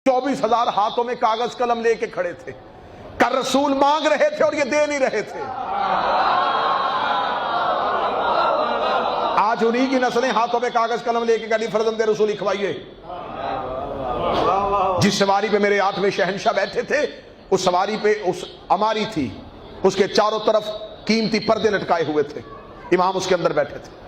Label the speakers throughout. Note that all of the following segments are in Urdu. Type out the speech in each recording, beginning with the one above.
Speaker 1: 24,000 ہاتھوں میں کاغذ قلم لے کے کھڑے تھے، کر رسول مانگ رہے تھے اور یہ دے نہیں رہے تھے۔ آج انہی کی نسلیں ہاتھوں میں کاغذ قلم لے کے گاڑی فرزند رسول لکھوائیے۔ جس سواری پہ میرے 8ویں شہنشاہ بیٹھے تھے، اس سواری پہ اس اماری تھی، اس کے چاروں طرف قیمتی پردے لٹکائے ہوئے تھے، امام اس کے اندر بیٹھے تھے۔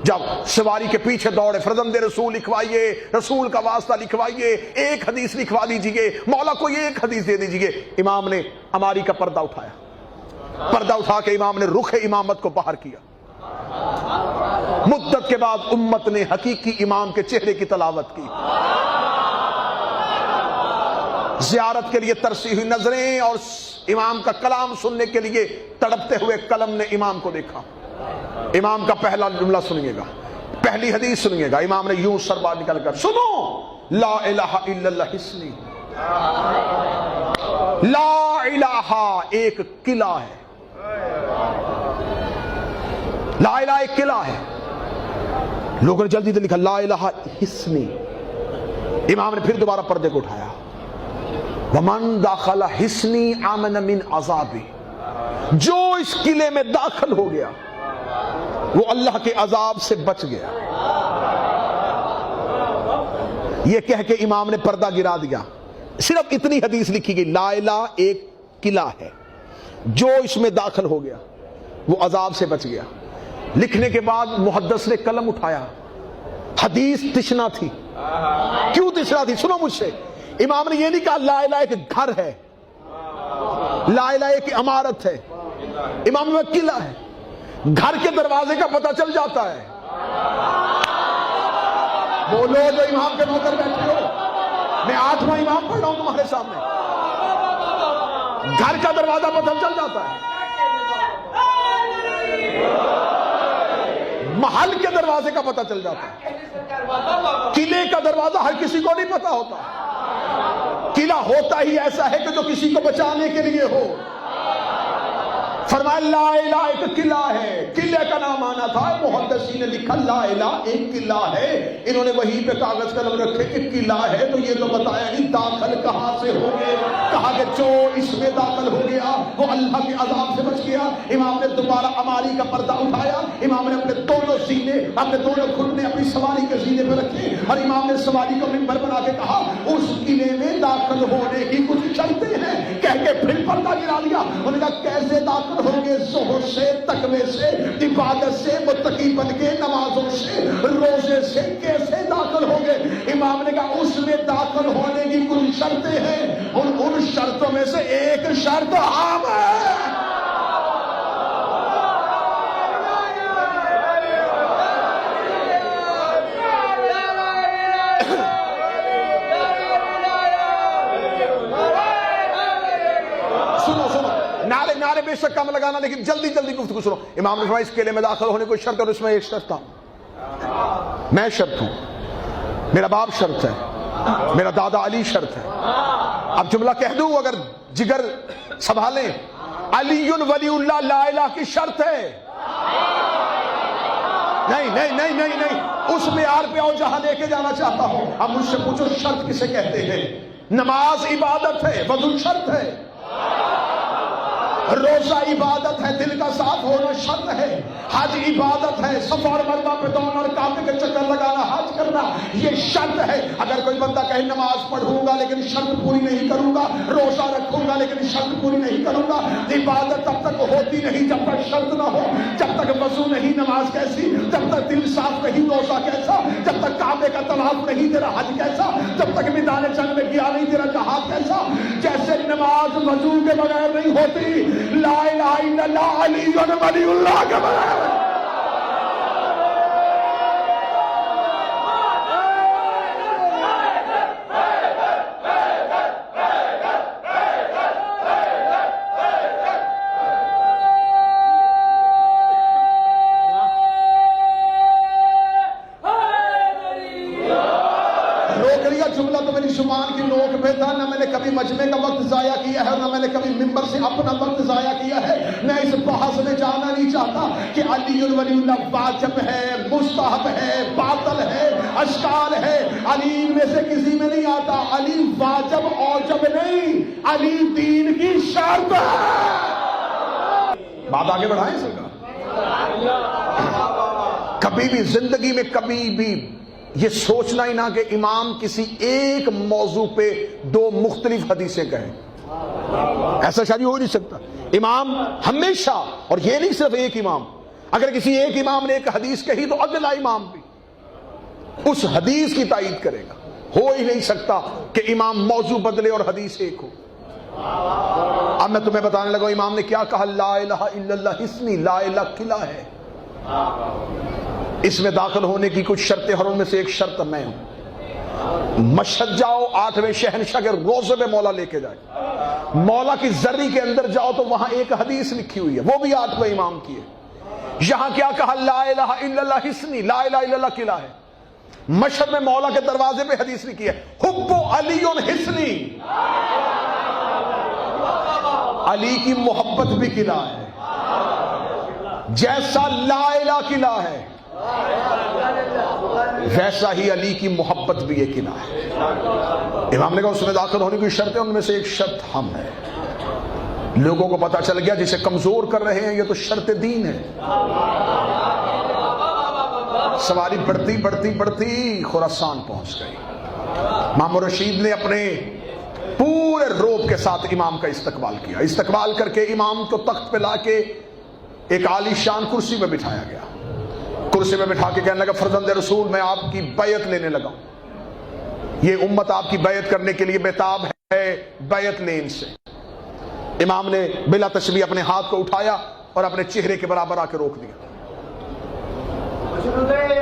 Speaker 1: جب سواری کے پیچھے دوڑے، فرزند رسول لکھوائیے، رسول کا واسطہ لکھوائیے، ایک حدیث لکھوا دیجئے، مولا کو یہ ایک حدیث دے دیجئے۔ امام نے اماری کا پردہ اٹھایا، پردہ اٹھا کے امام نے رخ امامت کو باہر کیا۔ مدت کے بعد امت نے حقیقی امام کے چہرے کی تلاوت کی، زیارت کے لیے ترسی ہوئی نظریں اور امام کا کلام سننے کے لیے تڑپتے ہوئے قلم نے امام کو دیکھا۔ امام کا پہلا جملہ سنیے گا، پہلی حدیث سنیے گا۔ امام نے یوں سر باہر نکل کر، سنو، لا الہ الا اللہ حسنی، لا الہ ایک قلعہ ہے، لا الہ ایک قلعہ ہے۔ لوگوں نے جلدی سے لکھا لا الہ حسنی۔ امام نے پھر دوبارہ پردے کو اٹھایا، ومن داخل حسنی آمن من عذابی، جو اس قلعے میں داخل ہو گیا وہ اللہ کے عذاب سے بچ گیا۔ یہ کہہ کے امام نے پردہ گرا دیا۔ صرف اتنی حدیث لکھی گئی، لا الہ ایک قلعہ ہے، جو اس میں داخل ہو گیا وہ عذاب سے بچ گیا۔ لکھنے کے بعد محدث نے قلم اٹھایا، حدیث تشنا تھی۔ کیوں تشنا تھی؟ سنو مجھ سے، امام نے یہ نہیں کہا لا الہ ایک گھر ہے، لا الہ ایک عمارت ہے، امام نے قلعہ ہے۔ گھر کے دروازے کا پتہ چل جاتا ہے۔ بولو جو امام کے نوکر بیٹھے ہو، میں 8واں امام پڑھ رہا ہوں تمہارے سامنے، گھر کا دروازہ پتہ چل جاتا ہے، محل کے دروازے کا پتہ چل جاتا ہے۔ قلعے کا دروازہ ہر کسی کو نہیں پتا ہوتا، قلعہ ہوتا ہی ایسا ہے کہ جو کسی کو بچانے کے لیے ہو۔ فرمایا لا الہ ایک قلعہ ہے، قلعے کا نام آنا تھا، محدثین نے لکھا لا الہ ایک قلعہ ہے۔ انہوں نے وہیں پہ کاغذ قلم رکھے کہ قلعہ ہے تو یہ تو بتایا نہیں داخل کہاں سے ہو گئے۔ کہا کہ جو اس میں داخل ہو گیا وہ اللہ کے عذاب سے بچ گیا۔ امام نے دوبارہ اماری کا پردہ اٹھایا، امام نے اپنے دونوں سینے، اپنے دونوں گھٹنے اپنی سواری کے سینے پہ رکھے اور امام نے سواری کو منبر بنا کے کہا اس قلعے میں داخل ہونے کی کچھ شرطیں ہیں، کہہ کے پھر پردہ گرا دیا۔ انہوں نے کہا کیسے داخل ہوں گے؟ ظہر سے، تقوی سے، عبادت سے، متقی بن کے، نمازوں سے، روزے سے کیسے داخل ہوں گے؟ امام نے کہا اس میں داخل ہونے کی کچھ شرطیں ہیں، اور ان شرطوں میں سے ایک شرط عام ہے۔ نعرے بے شک کم لگانا، لیکن جلدی جلدی گفتگو سنو۔ امام نے فرمایا اس قلعے میں داخل ہونے کوئی شرط، اور اس میں ایک شرط تھا، میں شرط ہوں، میرا باپ شرط ہے، میرا دادا علی شرط ہے۔ اب جملہ کہہ دوں اگر جگر سنبھالیں، علی ولی اللہ لا الہ کی شرط ہے۔ نہیں نہیں نہیں نہیں نہیں، اس معیار پہ اور جہاں لے کے جانا چاہتا ہوں۔ اب مجھ سے پوچھو شرط کسے کہتے ہیں؟ نماز عبادت ہے، وضو شرط ہے، روزہ عبادت ہے، دل کا صاف ہونا شرط ہے، حج عبادت ہے، صفا اور مروہ پہ دوڑنا اور کعبے کے چکر لگانا، حج کرنا یہ شرط ہے۔ اگر کوئی بندہ کہے نماز پڑھوں گا لیکن شرط پوری نہیں کروں گا، روزہ رکھوں گا لیکن شرط پوری نہیں کروں گا، عبادت تب تک ہوتی نہیں جب تک شرط نہ ہو، جب تک وضو نہیں نماز کیسی، جب تک دل صاف نہیں روزہ کیسا، جب تک کعبے کا طواف نہیں تیرا حج کیسا، جب تک میدان جنگ میں گیا نہیں تیرا جہاد کیسا۔ جیسے نماز وضو کے بغیر نہیں ہوتی، لا الہ الا اللہ علی ولی اللہ کے بغیر۔ روک لیا جملہ تو میری زبان کی نوٹ چوک پہ تھا، نہ میں نے کبھی مجمع کا وقت ضائع کیا ہے، نہ میں نے کبھی ممبر سے اپنا وقت ضائع کیا ہے۔ میں اس بحث میں جانا نہیں چاہتا کہ علی ولی اللہ واجب ہے، مستحب ہے، باطل ہے، اشکال ہے، علی میں سے کسی میں نہیں آتا۔ علی واجب اوجب نہیں، علی دین کی شرط ہے۔ بات آگے بڑھائیں سر کا۔ کبھی بھی زندگی میں کبھی بھی یہ سوچنا ہی نہ کہ امام کسی ایک موضوع پہ دو مختلف حدیثیں کہیں، ایسا شاید ہو نہیں سکتا۔ امام ہمیشہ، اور یہ نہیں صرف ایک امام، اگر کسی ایک امام نے ایک حدیث کہی تو اگلا امام بھی اس حدیث کی تائید کرے گا۔ ہو ہی نہیں سکتا کہ امام موضوع بدلے اور حدیث ایک ہو۔ اب میں تمہیں بتانے لگا امام نے کیا کہا، لا الہ الا اللہ حصنی، لا الہ قلعہ ہے، اس میں داخل ہونے کی کچھ شرطیں اور ان میں سے ایک شرط میں ہوں۔ مشہد جاؤ، 8ویں شہنشاہ کے روضے پہ مولا لے کے جائے، مولا کی زری کے اندر جاؤ تو وہاں ایک حدیث لکھی ہوئی ہے، وہ بھی 8ویں امام کی ہے۔ یہاں کیا کہا، لا الہ الا اللہ حصنی، لا الہ الا اللہ قلعہ ہے۔ مشہد میں مولا کے دروازے پہ حدیث لکھی ہے، حب علی حصنی، علی کی محبت بھی قلعہ ہے، جیسا لا الہ قلعہ ہے ویسا ہی علی کی محبت بھی ایک قلعہ ہے۔ امام نے کہا اس میں داخل ہونے کی شرط ہے، ان میں سے ایک شرط ہم ہے۔ لوگوں کو پتا چل گیا جسے کمزور کر رہے ہیں یہ تو شرط دین ہے۔ سواری بڑھتی بڑھتی بڑھتی خراسان پہنچ گئی۔ مامون رشید نے اپنے پورے روب کے ساتھ امام کا استقبال کیا، استقبال کر کے امام کو تخت پہ لا کے ایک عالی شان کرسی پہ بٹھایا گیا۔ کرسی پہ بٹھا کے کہنے لگا، فرزند رسول میں آپ کی بیعت لینے لگا ہوں، یہ امت آپ کی بیعت کرنے کے لیے بےتاب ہے، بیعت لیں ان سے۔ امام نے بلا تشبیہ اپنے ہاتھ کو اٹھایا اور اپنے چہرے کے برابر آ کے روک دیا۔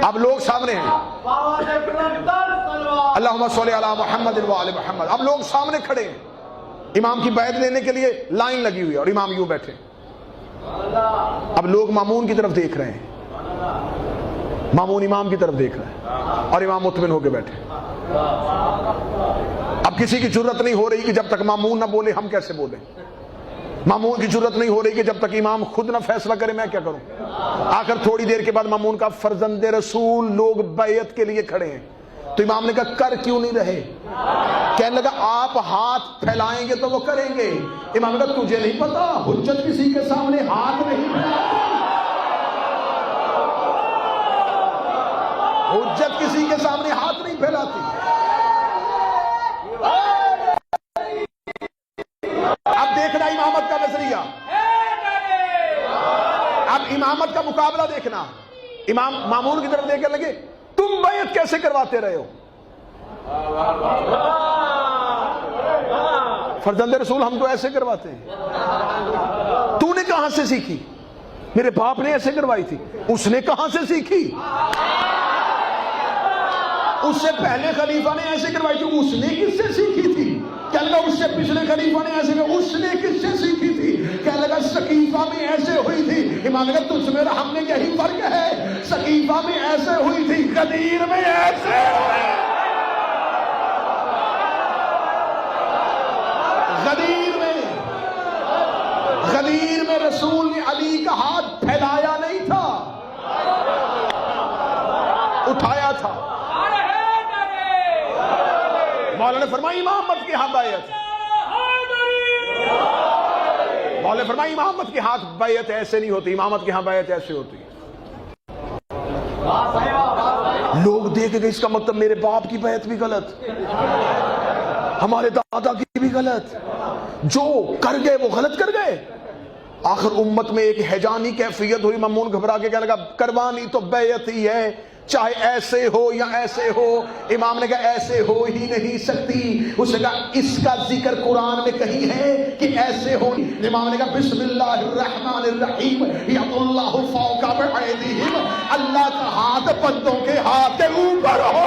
Speaker 1: اب لوگ سامنے ہیں، اللہم صلی علی محمد و آل محمد، اب لوگ سامنے کھڑے ہیں، امام کی بیعت لینے کے لیے لائن لگی ہوئی ہے اور امام یوں بیٹھے۔ اب لوگ مامون کی طرف دیکھ رہے ہیں، مامون امام کی طرف دیکھ رہے ہیں اور امام مطمئن ہو کے بیٹھے۔ اب کسی کی جرت نہیں ہو رہی کہ جب تک مامون نہ بولے ہم کیسے بولیں، مامون کی جرت نہیں ہو رہی کہ جب تک امام خود نہ فیصلہ کرے میں کیا کروں۔ آخر تھوڑی دیر کے بعد مامون کا فرزند رسول لوگ بیعت کے لیے کھڑے ہیں، تو امام نے کہا کر کیوں نہیں رہے؟ کہنے لگا آپ ہاتھ پھیلائیں گے تو وہ کریں گے۔ امام نے کہا تجھے نہیں پتا حجت کسی کے سامنے ہاتھ نہیں پھیلاتی، حجت کسی کے سامنے ہاتھ نہیں پھیلاتی۔ اب دیکھنا امامت کا نظریہ، اب امامت کا مقابلہ دیکھنا۔ امام مامون کی طرف دیکھنے لگے، تم بیعت کیسے کرواتے رہے ہو؟ فرزند رسول ہم تو ایسے کرواتے ہیں۔ تو نے کہاں سے سیکھی؟ میرے باپ نے ایسے کروائی تھی۔ اس نے کہاں سے سیکھی؟ اس سے پہلے خلیفہ نے ایسے کروائی تھی، اس نے کس سے سیکھی تھی؟ کہنے لگا اس سے پچھلے خلیفہ نے ایسے کروائی، اس نے کس سے سیکھی تھی؟ کہنے لگا سقیفہ میں ایسے ہوئی تھی۔ امام نے کہا تجھ میں ہم نے یہی فرق ہے، سقیفہ میں ایسے ہوئی تھی، غدیر میں ایسے ہوئی۔ غدیر میں رسول نے علی کا ہاتھ پھیلایا نہیں تھا، اٹھایا تھا۔ مولا نے فرمایا امامت کے ہاتھ بیعت، مولا نے فرمایا امامت کے ہاتھ بیعت ایسے نہیں ہوتی، امامت کے ہاں بیعت ایسے ہوتی۔ لوگ دیکھ گئے اس کا مطلب میرے باپ کی بیعت بھی غلط، ہمارے دادا کی بھی غلط، جو کر گئے وہ غلط کر گئے۔ آخر امت میں ایک ہیجانی کیفیت ہوئی، مامون گھبرا کے کہنے لگا کروانی تو بیعت ہی ہے، چاہے ایسے ہو یا ایسے ہو۔ امام نے کہا ایسے ہو ہی نہیں سکتی۔ اس نے کہا اس کا ذکر قرآن میں کہیں ہے کہ ایسے ہو؟ امام نے کہا بسم اللہ الرحمن الرحیم ید اللہ فوق ایدیہم، اللہ کا ہاتھ بندوں کے ہاتھ کے اوپر ہو۔